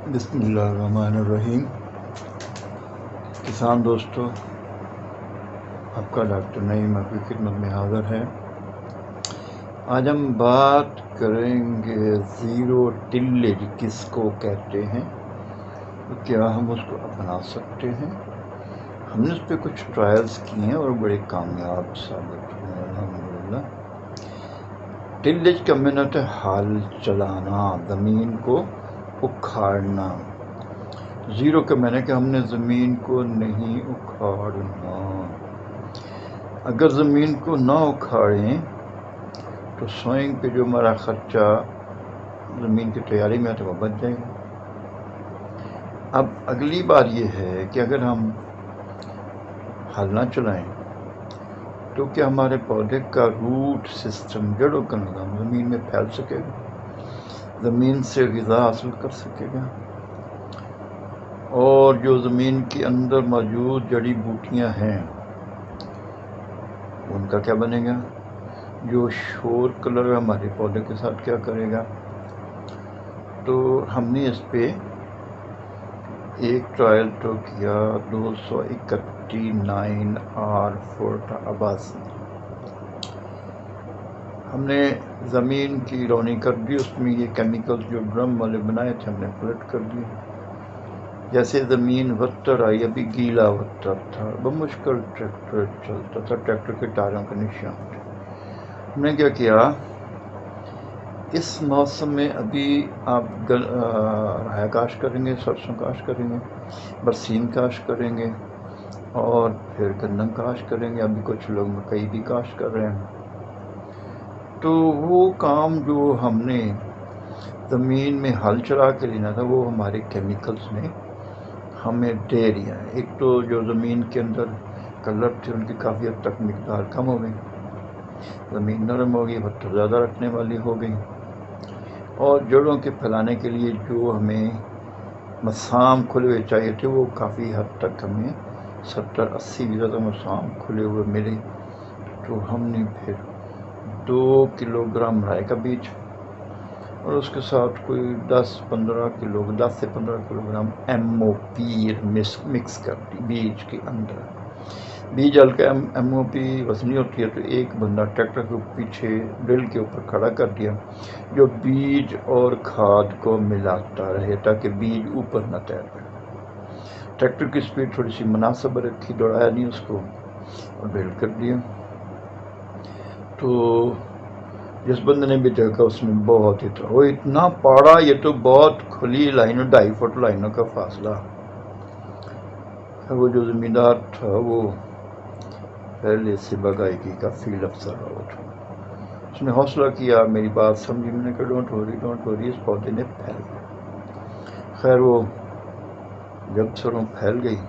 بسم اللہ الرحمن الرحیم۔ کسان دوستو، آپ کا ڈاکٹر نعیم آپ کی خدمت میں حاضر ہے۔ آج ہم بات کریں گے زیرو ٹیلیج کس کو کہتے ہیں، کیا ہم اس کو اپنا سکتے ہیں۔ ہم نے اس پہ کچھ ٹرائلز کیے ہیں اور بڑے کامیاب ثابت ہوئے ہیں الحمدللہ۔ ٹیلیج کا معنی ہے ہل چلانا، زمین کو اکھاڑنا۔ زیرو کا معنی کہ ہم نے زمین کو نہیں اکھاڑنا۔ اگر زمین کو نہ اکھاڑیں تو سوئنگ پہ جو ہمارا خرچہ زمین کی تیاری میں آتا ہے وہ بچ جائے گا۔ اب اگلی بات یہ ہے کہ اگر ہم ہل نہ چلائیں تو کیا ہمارے پودے کا روٹ سسٹم، جڑوں کا نظام زمین میں پھیل سکے گا، زمین سے غذا حاصل کر سکے گا، اور جو زمین کے اندر موجود جڑی بوٹیاں ہیں ان کا کیا بنے گا، جو شور کلر ہمارے پودے کے ساتھ کیا کرے گا۔ تو ہم نے اس پہ ایک ٹرائل تو کیا 231 R آباسی۔ ہم نے زمین کی رونی کر دی، اس میں یہ کیمیکلز جو ڈرم والے بنائے تھے ہم نے پلٹ کر دیے۔ جیسے زمین وتر آئی، ابھی گیلا وتر تھا، بمشکل ٹریکٹر چلتا تھا، ٹریکٹر کے ٹائروں کے نشان تھے۔ ہم نے کیا کیا، اس موسم میں ابھی آپ رایا کاشت کریں گے، سرسوں کاشت کریں گے، برسیم کاشت کریں گے، اور پھر گندم کاشت کریں گے، ابھی کچھ لوگ مکئی بھی کاشت کر رہے ہیں۔ تو وہ کام جو ہم نے زمین میں ہل چلا کے لینا تھا وہ ہمارے کیمیکلز نے ہمیں دے دیا ہے۔ ایک تو جو زمین کے اندر کلر تھے ان کی کافی حد تک مقدار کم ہو گئی، زمین نرم ہو گئی، وتر زیادہ رکھنے والی ہو گئی، اور جڑوں کے پھیلانے کے لیے جو ہمیں مسام کھلے ہوئے چاہیے تھے وہ کافی حد تک ہمیں 70-80% مسام کھلے ہوئے ملے۔ تو ہم نے پھر 2 کلو گرام رائے کا بیج اور اس کے ساتھ کوئی 10 سے 15 کلو گرام MOP مکس کر دی بیج کے اندر۔ بیج ہلکا MOP وزنی ہوتی ہے تو ایک بندہ ٹریکٹر کے پیچھے ڈرل کے اوپر کھڑا کر دیا جو بیج اور کھاد کو ملاتا رہے تاکہ بیج اوپر نہ تیر پڑے۔ ٹریکٹر کی سپیڈ تھوڑی سی مناسب رکھی، دوڑایا نہیں اس کو، اور ڈرل کر دیا۔ تو جس بندے نے بھی دیکھا اس نے بہت ہی تھا، وہ اتنا پاڑا، یہ تو بہت کھلی لائن، 2.5 فٹ لائنوں کا فاصلہ۔ وہ جو زمیندار تھا وہ پہلے سے باغائیگی کا فیلڈ افسر رہا تھا، اس نے حوصلہ کیا، میری بات سمجھی، میں نے کہا ڈونٹ وری، اس پودے نے پھیل گیا۔ خیر وہ جب سروں پھیل گئی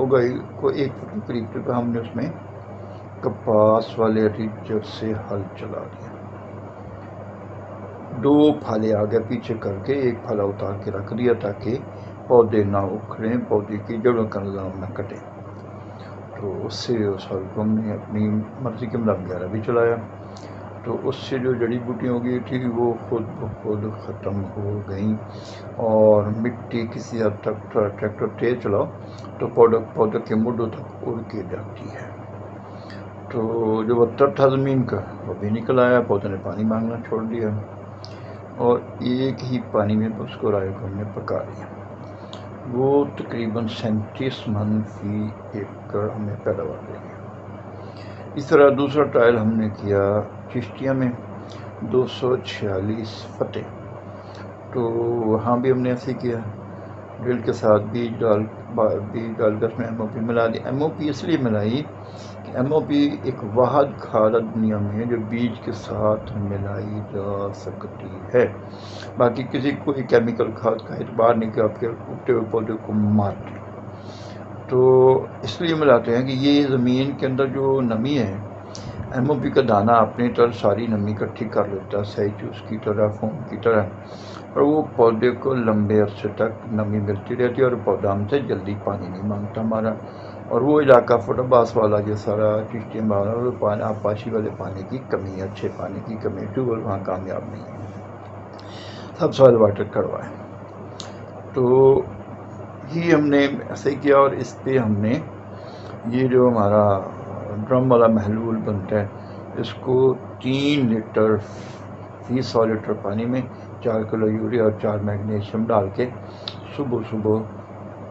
اگائی کو 1 فٹ کے قریب، ہم نے اس میں کپاس والے ریچر سے ہل چلا دیا۔ 2 پھالے آگے پیچھے کر کے 1 پھالا اتار کے رکھ دیا تاکہ پودے نہ اکھڑیں، پودے کی جڑوں کا نظام نہ کٹے۔ تو اس سے اس ہل کو ہم نے اپنی مرضی کے مطابق 11 بھی چلایا، تو اس سے جو جڑی بوٹیاں ہو گئی تھی وہ خود بخود ختم ہو گئیں، اور مٹی کسی حد تک ٹریکٹر تیز چلاؤ تو پودوں کے مڈوں تک اڑ کے جاتی ہے۔ تو جو وتر تھا زمین کا وہ بھی نکل آیا، پودوں نے پانی مانگنا چھوڑ دیا، اور ایک ہی پانی میں اس کو رائے کو ہم نے پکا لیا۔ وہ تقریباً 37 من فی ایکڑ ہمیں پیداوار دے گیا۔ اس طرح دوسرا ٹرائل ہم نے کیا چشتیہ میں 246 فتح، تو وہاں بھی ہم نے ایسے کیا، ڈرل کے ساتھ بیج ڈال کر اس میں MOP ملا دی۔ MOP اس لیے ملائی کہ MOP ایک واحد کھاد دنیا میں جو بیج کے ساتھ ملائی جا سکتی ہے، باقی کسی کوئی کیمیکل کھاد کا اعتبار نہیں کہ آپ کے اگتے ہوئے پودے کو مار دے۔ تو اس لیے ملاتے ہیں کہ یہ زمین کے اندر جو نمی ہے، MOP کا دانہ اپنی طرف ساری نمی اکٹھی کر لیتا ہے، سہی جوس کی طرح، فوم کی طرح، اور وہ پودے کو لمبے عرصے تک نمی ملتی رہتی ہے، اور پودا ہم سے جلدی پانی نہیں مانگتا ہمارا۔ اور وہ علاقہ فوٹوباس والا جو سارا چشتیاں والا آبپاشی والے پانی کی کمی ہے، اچھے پانی کی کمی، ٹیوب ویل وہاں کامیاب نہیں ہے۔ سب سوائل واٹر کروائیں. تو یہ ہم نے ایسے کیا، اور اس پہ ہم نے یہ جو ہمارا ڈرم والا محلول بنتا ہے اس کو 3 لیٹر فی 100 لیٹر پانی میں 4 کلو یوریا اور 4 میگنیشیم ڈال کے صبح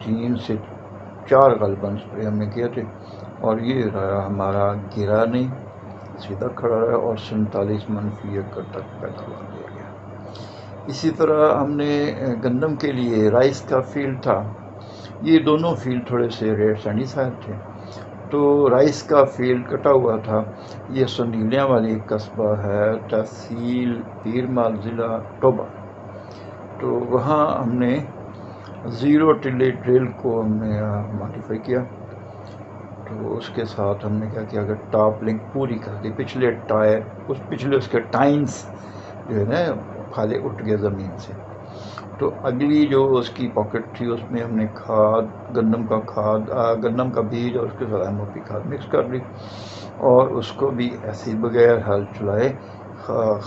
3 سے 4 غالباً اسپرے ہم نے کیے تھے، اور یہ رہا ہمارا گرا نہیں، سیدھا کھڑا رہا اور 47 منفی ایکڑ تک پیداوار دے گیا. اسی طرح ہم نے گندم کے لیے رائس کا فیلڈ تھا، یہ دونوں فیلڈ تھوڑے سے ریڈ سینڈی سائڈ تھے. تو رائس کا فیلڈ کٹا ہوا تھا، یہ سندیلیاں والی قصبہ ہے، تحصیل پیرمال، ضلع ٹوبہ. تو وہاں ہم نے 0 ٹلے ڈرل کو ہم نے ماڈیفائی کیا. تو اس کے ساتھ ہم نے کیا کیا کہ ٹاپ لنک پوری کر دی، پچھلے ٹائر اس کے ٹائنس جو ہے نا پھالے اٹھ گئے زمین سے. تو اگلی جو اس کی پاکٹ تھی اس میں ہم نے گندم کا بیج اور اس کے ساتھ MOP کھاد مکس کر لی، اور اس کو بھی ایسے بغیر ہل چلائے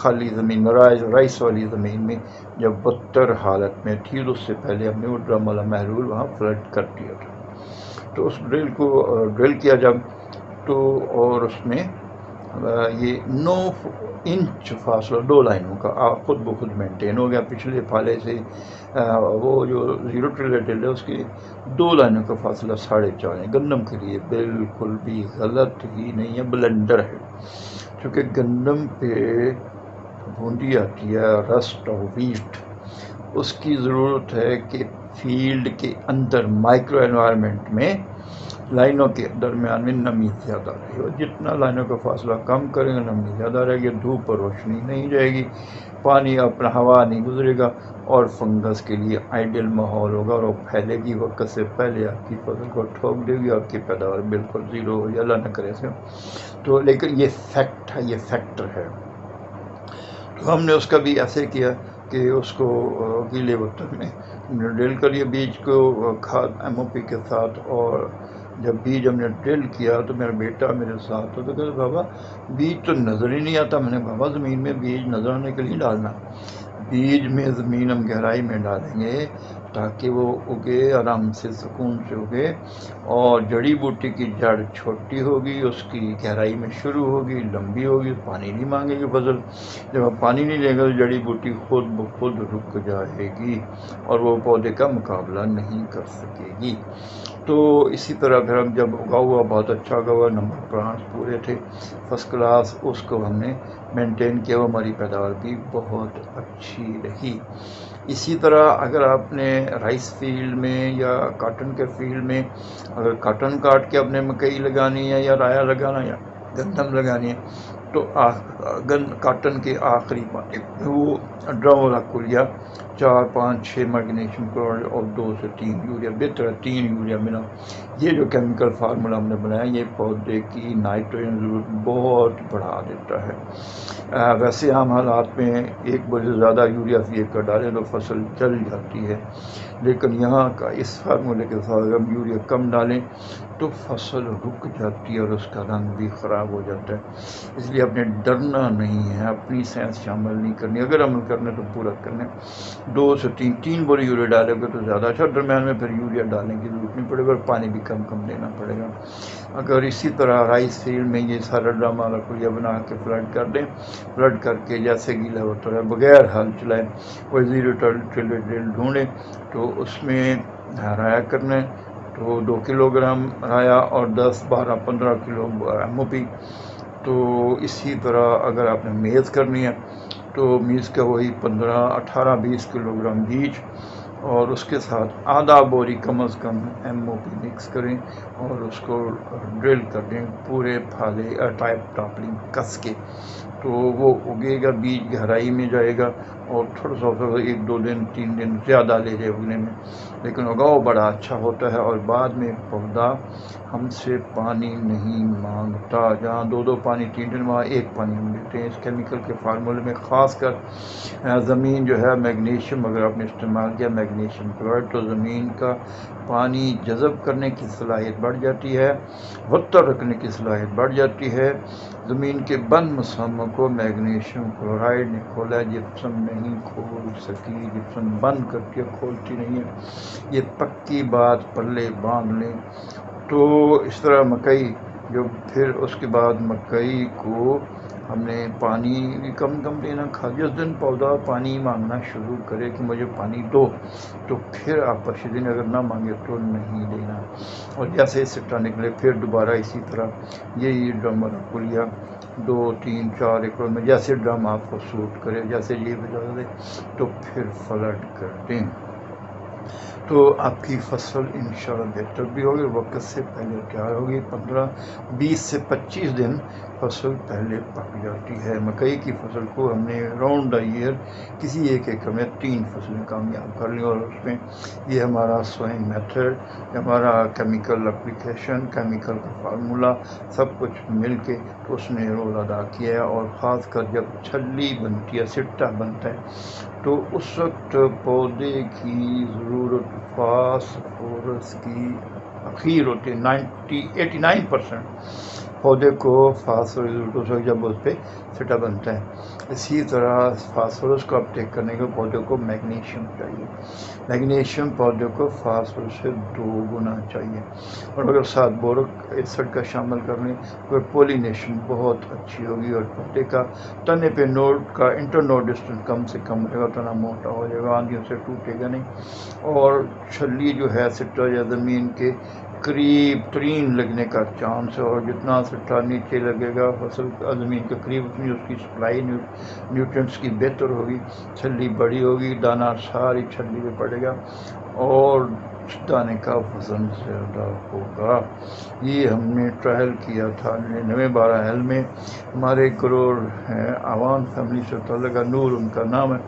خالی زمین رائس والی زمین میں جب بدتر حالت میں تھی، اس سے پہلے ہم نے وہ ڈرم والا محلول وہاں فلڈ کر دیا تھا. تو اس ڈرل کو ڈرل کیا جب تو، اور اس میں یہ 9 انچ فاصلہ 2 لائنوں کا خود بخود مینٹین ہو گیا. پچھلے پھالے سے وہ جو 0 ٹلے ڈرل ہے اس کی 2 لائنوں کا فاصلہ 4.5 ہے. گندم کے لیے بالکل بھی غلط ہی نہیں ہے، بلنڈر ہے، کیونکہ گندم پہ بھونڈی آتی ہے رسٹ اور ویٹ. اس کی ضرورت ہے کہ فیلڈ کے اندر مائکرو انوائرمنٹ میں لائنوں کے درمیان میں نمی زیادہ رہے، اور جتنا لائنوں کا فاصلہ کم کریں گے نمی زیادہ رہے گی، دھوپ پر روشنی نہیں رہے گی، پانی اپنا ہوا نہیں گزرے گا، اور فنگس کے لیے آئیڈیل ماحول ہوگا، اور وہ پھیلے گی وقت سے پہلے آپ کی فصل کو ٹھوک دے گی، آپ کی پیداوار بالکل 0 ہو جائے، اللہ نہ کرے سے. تو لیکن یہ فیکٹ ہے، یہ فیکٹر ہے. تو ہم نے اس کا بھی ایسے کیا کہ اس کو گیلے برتن میں ڈرل کر لیا بیج کو کھاد MOP کے ساتھ. اور جب بیج ہم نے ڈرل کیا تو میرا بیٹا میرے ساتھ تو کہا بابا بیج تو نظر ہی نہیں آتا. میں نے بابا زمین میں بیج نظر آنے کے لیے ڈالنا، بیج میں زمین ہم گہرائی میں ڈالیں گے تاکہ وہ اگے آرام سے، سکون سے اگے، اور جڑی بوٹی کی جڑ چھوٹی ہوگی، اس کی گہرائی میں شروع ہوگی، لمبی ہوگی، پانی نہیں مانگے گی فصل. جب آپ پانی نہیں لیں گے تو جڑی بوٹی خود بخود رک جائے گی اور وہ پودے کا مقابلہ نہیں کر سکے گی. تو اسی طرح پھر ہم جب اگا ہوا بہت اچھا اگا ہوا، نمبر پلانٹس پورے تھے فرسٹ کلاس، اس کو ہم نے مینٹین کیا، وہ ہماری پیداوار بھی بہت اچھی رہی. اسی طرح اگر آپ نے رائس فیلڈ میں یا کاٹن کے فیلڈ میں اگر کاٹن کاٹ کے اپنے مکئی لگانی ہے یا رایا لگانا ہے یا گندم لگانی ہے تو کاٹن کے آخری پانی وہ ڈرم والا کلیا 4 5 6 میگنیشیم کلورائڈ اور 2 سے 3 یوریا، بہتر ہے 3 یوریا ملا. یہ جو کیمیکل فارمولا ہم نے بنایا یہ پودے کی نائٹروجن ضرورت بہت بڑھا دیتا ہے. ویسے عام حالات میں 1 بجے زیادہ یوریا فی ایکڑ ڈالیں تو فصل جل جاتی ہے، لیکن یہاں کا اس فارمولے کے ساتھ اگر ہم یوریا کم ڈالیں تو فصل رک جاتی ہے اور اس کا رنگ بھی خراب ہو جاتا ہے. اس لیے اپنے ڈرنا نہیں ہے، اپنی سائنس شامل نہیں کرنی، اگر عمل کرنا تو پورا کرنا. 2 سے 3 بوری یوریا ڈالیں گے تو زیادہ اچھا، درمیان میں پھر یوریا ڈالنے کی ضرورت نہیں پڑے گا اور پانی بھی کم دینا پڑے گا. اگر اسی طرح رائس فیلڈ میں یہ سارا ڈرم والا کلیا بنا کے فلڈ کر دیں، فلڈ کر کے جیسے گیلا ہوتا ہے بغیر ہل چلائیں، کوئی 0 ٹلے ڈرل ڈھونڈیں تو اس میں رایا کرنا ہے تو 2 کلو گرام رایا اور 10 12 15 کلو MOP. تو اسی طرح اگر آپ نے میز کرنی ہے تو میز کا وہی 15 18 20 کلو گرام بیج اور اس کے ساتھ آدھا بوری کم از کم MOP مکس کریں اور اس کو ڈرل کر دیں پورے پھالے ٹاپلنگ کس کے، تو وہ اگے گا، بیج گہرائی میں جائے گا اور تھوڑا سا 1 2 دن 3 دن زیادہ لے جائے اگنے میں، لیکن اگاؤ بڑا اچھا ہوتا ہے. اور بعد میں پودا ہم سے پانی نہیں مانگتا، جہاں 2 پانی 3 دن وہاں 1 پانی ہم دیتے ہیں. اس کیمیکل کے فارمولے میں خاص کر زمین جو ہے میگنیشیم اگر آپ نے استعمال کیا میگنیشیم کلورائڈ، تو زمین کا پانی جذب کرنے کی صلاحیت بڑھ جاتی ہے، وتر رکھنے کی صلاحیت بڑھ جاتی ہے۔ زمین کے بند مساموں کو میگنیشیم کلورائڈ نے کھولا ہے، جپسم نہیں کھول سکی، جپسم بند کرتی ہے، کھولتی نہیں ہے۔ یہ پکی بات پلے باندھ لیں۔ تو اس طرح مکئی جو پھر اس کے بعد مکئی کو ہم نے پانی بھی کم کم دینا کھا، جس دن پودا پانی مانگنا شروع کرے کہ مجھے پانی دو، تو پھر آپ 25 دن اگر نہ مانگے تو نہیں دینا۔ اور جیسے سٹا نکلے پھر دوبارہ اسی طرح یہی ڈرم آپ کو لیا 2 3 4 ایکڑ میں، جیسے ڈرم آپ کو سوٹ کرے، جیسے یہ بجا دے تو پھر فلڈ کر دیں، تو آپ کی فصل انشاءاللہ بہتر بھی ہوگی، وقت سے پہلے تیار ہوگی۔ 20 سے 25 دن فصل پہلے پک جاتی ہے۔ مکئی کی فصل کو ہم نے راؤنڈ دا ایئر کسی ایک ایکڑ میں 3 فصلیں کامیاب کر لی، اور اس میں یہ ہمارا سوئنگ میتھڈ، ہمارا کیمیکل اپلیکیشن، کیمیکل کا فارمولا سب کچھ مل کے تو اس نے رول ادا کیا ہے۔ اور خاص کر جب چھلی بنتی ہے، سٹا بنتا ہے، تو اس وقت پودے کی ضرورت فاسفورس کی اخیر ہوتی ہے۔ 89% پودے کو فاسفورس کی ضرورت ہے جب اس پہ سٹا بنتا ہے۔ اسی طرح فاسفورس کو اپٹیک کرنے کے پودے کو میگنیشیم چاہیے، میگنیشیم پودے کو فاسفورس سے 2 گنا چاہیے، اور اگر ساتھ بورک ایسڈ کا شامل کر لیں تو پولینیشن بہت اچھی ہوگی، اور پودے کا تنے پہ نوڈ کا انٹر نوڈ ڈسٹینس کم سے کم رہے گا، تنا موٹا ہو جائے گا، آندھیوں سے ٹوٹے گا نہیں، اور چھلی جو ہے سٹا یا زمین کے قریب ترین لگنے کا چانس ہے، اور جتنا سٹا نیچے لگے گا فصل زمین کے قریب، اتنی اس کی سپلائی نیوٹرینٹس کی بہتر ہوگی، چھلی بڑی ہوگی، دانہ ساری چھلی پہ پڑے گا، اور دانے کا وزن زیادہ ہوگا۔ یہ ہم نے ٹرائل کیا تھا 9912 میں، ہمارے گرور ہیں عوام فیملی سے تعلق، نور ان کا نام ہے،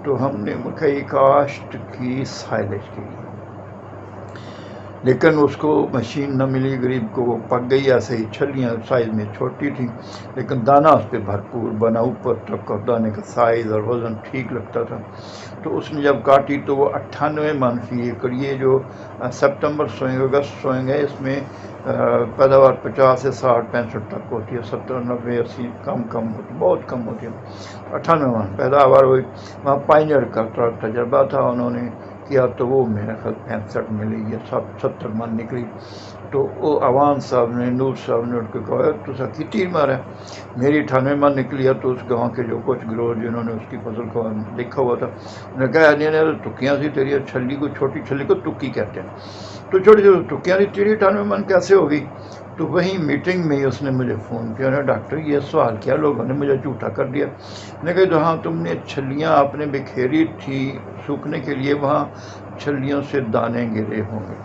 تو ہم نے مکئی کاشت کی سائلیج کی، لیکن اس کو مشین نہ ملی، غریب کو وہ پک گئی، ایسے ہی چھلیاں سائز میں چھوٹی تھیں لیکن دانہ اس پہ بھرپور بنا اوپر تک، اور دانے کا سائز اور وزن ٹھیک لگتا تھا۔ تو اس نے جب کاٹی تو وہ 98 من فی ایکڑ، یہ جو سپتمبر سوئنگ اگست سوئنگ ہے، اس میں پیداوار 50 سے 60 65 تک ہوتی ہے، 70 90 80 کم ہوتی، بہت کم ہوتی ہے۔ 98 من پیداوار ہوئی۔ وہاں پائنر کا تجربہ تھا، انہوں نے کیا تو وہ میرے خیال 65 ملی یا 70 من نکلی۔ تو وہ عوام صاحب نے، نور صاحب نے اٹھ کے کہا تو سکی تیر مارا ہے، میری 98 من نکلی ہے۔ تو اس گاؤں کے جو کچھ گروہ جنہوں نے اس کی فصل کو دیکھا ہوا تھا، انہوں نے کہا نہیں ٹکیاں سی تیری، چھلی کو چھوٹی چھلی کو ٹکی کہتے ہیں، تو چھوٹی چھوٹی ٹکیاں سی تیری 98 من کیسے ہوگی؟ تو وہیں میٹنگ میں اس نے مجھے فون کیا، ڈاکٹر یہ سوال کیا، لوگوں نے مجھے جھوٹا کر دیا۔ میں نے کہا تو ہاں تم نے چھلیاں آپ نے بکھیری تھی سوکھنے کے لیے، وہاں چھلیوں سے دانے گرے ہوں گے۔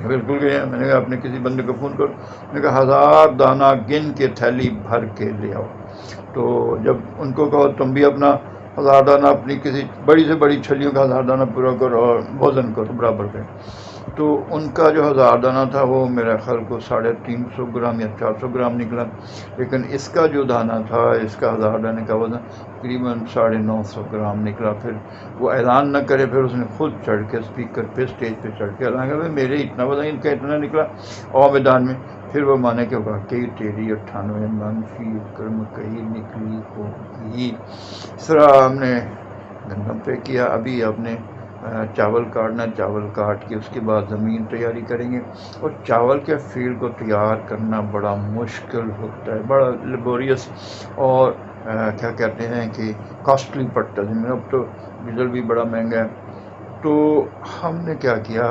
بالکل گئے۔ میں نے کہا اپنے کسی بندے کو فون کرو، میں نے کہا 1000 دانہ گن کے تھیلی بھر کے لے آؤ۔ تو جب ان کو کہو تم بھی اپنا 1000 دانہ اپنی کسی بڑی سے بڑی چھلیوں کا 1000 دانہ پورا کرو اور وزن کرو برابر کرو، تو ان کا جو 1000 دانہ تھا وہ میرے خیال کو 350 گرام یا 400 گرام نکلا، لیکن اس کا جو دانہ تھا، اس کا 1000 دانے کا وزن تقریباً 950 گرام نکلا۔ پھر وہ اعلان نہ کرے، پھر اس نے خود چڑھ کے اسپیکر پہ اسٹیج پہ چڑھ کے اعلان کیا میرے اتنا وزن، ان کا اتنا نکلا اور میدان میں، پھر وہ مانے کہ واقعی تیری 98 من فی ایکڑ مکئی نکلی ہوگی۔ اس طرح ہم نے گندم پہ کیا۔ ابھی آپ نے چاول کاٹنا، چاول کاٹ کے اس کے بعد زمین تیاری کریں گے، اور چاول کے فیلڈ کو تیار کرنا بڑا مشکل ہوتا ہے، بڑا لیبوریس، اور کیا کہتے ہیں کہ کاسٹلی پڑتا ہے زمین، اب تو ڈیزل بھی بڑا مہنگا ہے۔ تو ہم نے کیا کیا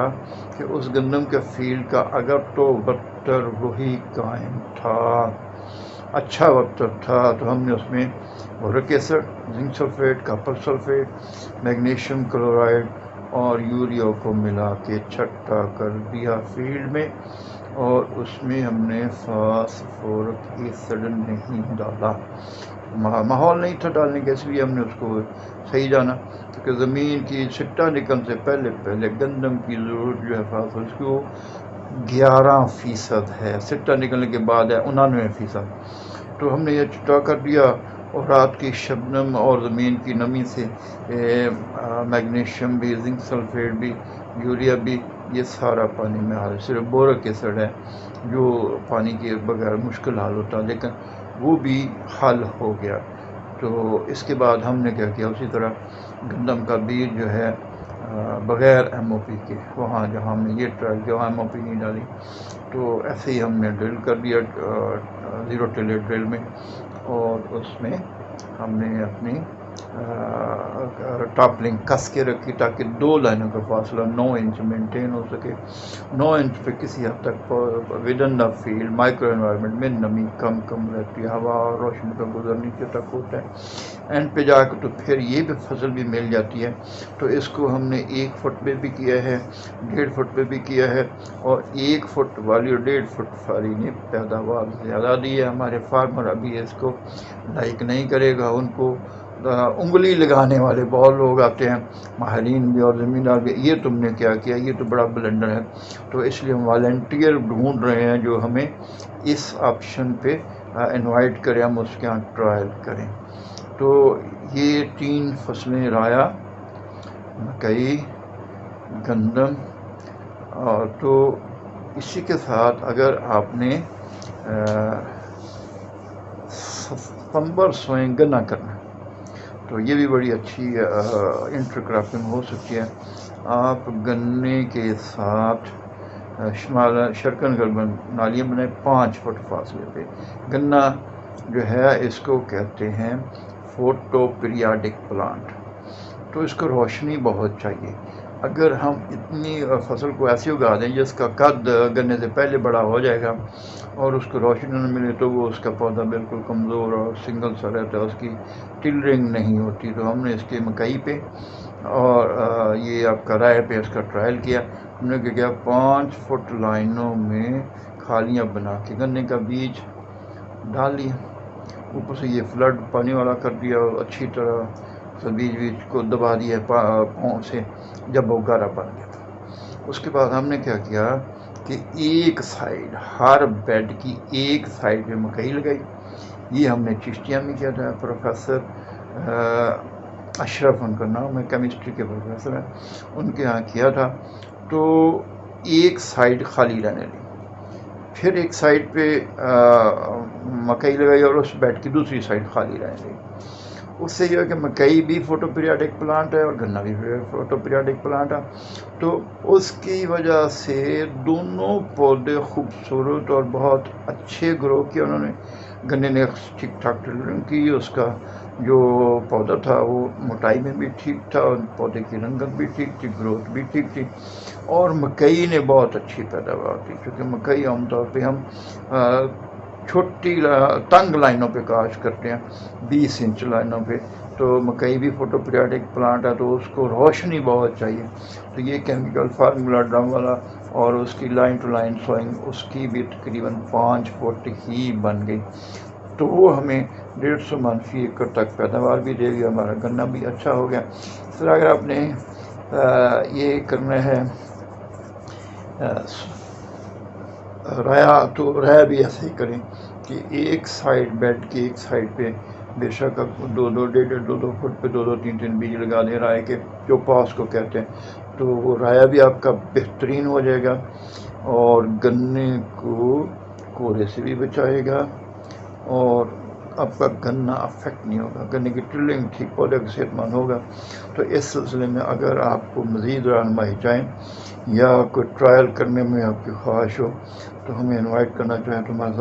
کہ اس گندم کے فیلڈ کا اگر تو وتر وہی قائم تھا، اچھا وتر تھا، تو ہم نے اس میں boric acid, zinc sulphate, copper sulphate, magnesium chloride اور یوریا کو ملا کے چھٹا کر دیا فیلڈ میں، اور اس میں ہم نے فاسفورک ایسڈ نہیں ڈالا، ماحول نہیں تھا ڈالنے کا، اس لیے ہم نے اس کو صحیح جانا، کیونکہ زمین کی سٹا نکلنے سے پہلے گندم کی ضرورت جو ہے فاسفورس کی وہ 11% ہے، سٹا نکلنے کے بعد ہے 99%۔ تو ہم نے یہ چھٹا کر دیا، اور رات کی شبنم اور زمین کی نمی سے میگنیشیم بھی، زنک سلفیٹ بھی، یوریا بھی، یہ سارا پانی میں حال ہے. صرف بورک ایسڈ ہے جو پانی کے بغیر مشکل حال ہوتا، لیکن وہ بھی حل ہو گیا. تو اس کے بعد ہم نے کیا کیا، اسی طرح گندم کا بیج جو ہے بغیر ایم او پی کے، وہاں جہاں ہم نے یہ ٹرائل کیا وہاں ایم او پی نہیں ڈالی، تو ایسے ہی ہم نے ڈرل کر دیا 0 ٹلر ڈرل میں، اور اس میں ہم نے اپنی ٹاپ لنک کس کے رکھی تاکہ 2 لائنوں کا فاصلہ 9 انچ مینٹین ہو سکے. 9 انچ پہ کسی حد تک with in the field micro environment میں نمی کم رہتی ہے، ہوا اور روشنی کا گزر نیچے تک ہوتا ہے. اینڈ پہ جا کے تو پھر یہ بھی فصل بھی مل جاتی ہے. تو اس کو ہم نے 1 فٹ پہ بھی کیا ہے، 1.5 فٹ پہ بھی کیا ہے، اور 1 فٹ والی اور 1.5 فٹ والی نے پیداوار زیادہ دی ہے. ہمارے فارمر ابھی اس کو لائک نہیں کرے گا، ان کو انگلی لگانے والے بہت لوگ آتے ہیں، ماہرین بھی اور زمیندار بھی، یہ تم نے کیا کیا، یہ تو بڑا بلنڈر ہے. تو اس لیے ہم والنٹیئر ڈھونڈ رہے ہیں جو ہمیں اس آپشن پہ انوائٹ کریں، ہم اس کے یہاں ٹرائل کریں. تو یہ 3 فصلیں رایا، مکئی، گندم، اور تو اسی کے ساتھ اگر آپ نے ستمبر سوئیں گنا کرنا تو یہ بھی بڑی اچھی انٹر کراپنگ ہو سکتی ہے. آپ گنے کے ساتھ شرکن غربن نالیاں بنائیں 5 فٹ فاصلے پہ. گنا جو ہے اس کو کہتے ہیں فوٹو پیریاڈک پلانٹ، تو اس کو روشنی بہت چاہیے. اگر ہم اتنی فصل کو ایسی اگا دیں جس کا قد گنے سے پہلے بڑا ہو جائے گا اور اس کو روشنی نہ ملے تو وہ اس کا پودا بالکل کمزور اور سنگل سا رہتا ہے، اس کی ٹلرنگ نہیں ہوتی. تو ہم نے اس کے مکئی پہ اور یہ آپ کا رائے پہ اس کا ٹرائل کیا. ہم نے کیا 5 فٹ لائنوں میں کھالیاں بنا کے گنے کا بیج ڈال لیا، اوپر سے یہ فلڈ پانی والا کر دیا اور اچھی طرح بیج کو دبا دیا پاؤں سے جب وہ گارا بن گیا تھا. اس کے بعد ہم نے کیا کیا کہ ایک سائڈ، ہر بیڈ کی ایک سائڈ پہ مکئی لگائی. یہ ہم نے چشتیاں میں کیا تھا. پروفیسر اشرف ان کا نام ہے، کیمسٹری کے پروفیسر ہیں، ان کے یہاں کیا تھا. تو ایک سائڈ خالی رہنے دی، پھر ایک سائڈ پہ مکئی لگائی اور اس بیڈ کی دوسری سائڈ خالی رہنے دی. اس سے یہ ہے کہ مکئی بھی فوٹو پیریاڈک پلانٹ ہے اور گنا بھی فوٹو پیریاڈک پلانٹ ہے. تو اس کی وجہ سے دونوں پودے خوبصورت اور بہت اچھے گرو کیے انہوں نے. گنے نے ٹھیک ٹھاک ٹلرنگ کی، اس کا جو پودا تھا وہ موٹائی میں بھی ٹھیک تھا، اور پودے کی رنگت بھی ٹھیک تھی، گروتھ بھی ٹھیک تھی. اور مکئی نے بہت اچھی پیداوار تھی، کیونکہ مکئی عام طور پہ ہم چھوٹی تنگ لائنوں پہ کاشت کرتے ہیں، 20 انچ لائنوں پہ. تو مکئی بھی فوٹو پیریاڈک پلانٹ ہے، تو اس کو روشنی بہت چاہیے. تو یہ کیمیکل فارمولا ڈرم والا اور اس کی لائن ٹو لائن سوئنگ اس کی بھی تقریباً 5 فٹ ہی بن گئی. تو وہ ہمیں 150 من فی ایکڑ تک پیداوار بھی دے گی، ہمارا گنا بھی اچھا ہو گیا. اس طرح اگر آپ نے یہ کرنا ہے رایا، تو رایا بھی ایسے ہی کریں کہ ایک سائڈ بیڈ کی ایک سائڈ پہ بے شک 2-2 فٹ پہ 2-3 بیج لگا دیں رائے کے، جو پاس کو کہتے ہیں. تو وہ رایا بھی آپ کا بہترین ہو جائے گا اور گنے کو کورے سے بھی بچائے گا، اور آپ کا گنا افیکٹ نہیں ہوگا، گنے کی ٹرلنگ ٹھیک، پودے کا صحت مند ہوگا. تو اس سلسلے میں اگر آپ کو مزید رہنمائی چاہیں یا کوئی ٹرائل کرنے میں آپ کی خواہش ہو تو ہمیں انوائٹ کرنا چاہیں تو ہمارے